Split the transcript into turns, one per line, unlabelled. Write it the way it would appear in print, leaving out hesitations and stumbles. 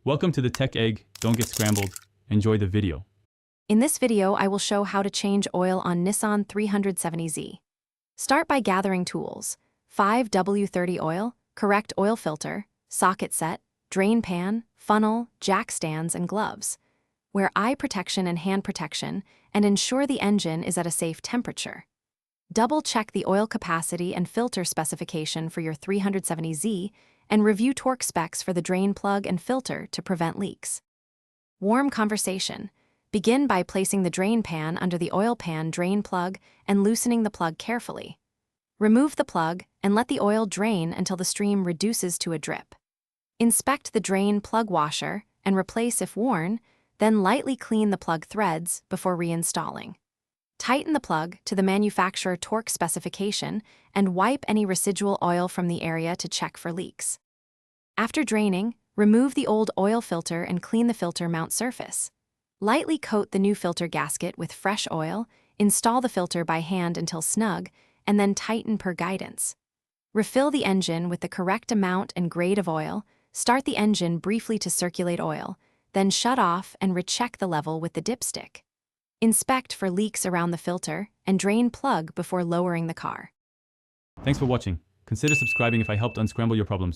Welcome to the Tech Egg. Don't get scrambled. Enjoy the video.
In this video, I will show how to change oil on Nissan 370z. Start by gathering tools: 5W30 oil, correct oil filter, socket set, drain pan, funnel, jack stands, and gloves. Wear eye protection and hand protection, and ensure the engine is at a safe temperature. Double-check the oil capacity and filter specification for your 370z, and review torque specs for the drain plug and filter to prevent leaks. Warm conversation. Begin by placing the drain pan under the oil pan drain plug and loosening the plug carefully. Remove the plug and let the oil drain until the stream reduces to a drip. Inspect the drain plug washer and replace if worn, then lightly clean the plug threads before reinstalling. Tighten the plug to the manufacturer torque specification and wipe any residual oil from the area to check for leaks. After draining, remove the old oil filter and clean the filter mount surface. Lightly coat the new filter gasket with fresh oil, install the filter by hand until snug, and then tighten per guidance. Refill the engine with the correct amount and grade of oil, start the engine briefly to circulate oil, then shut off and recheck the level with the dipstick. Inspect for leaks around the filter and drain plug before lowering the car.
Thanks for watching. Consider subscribing if I helped unscramble your problems.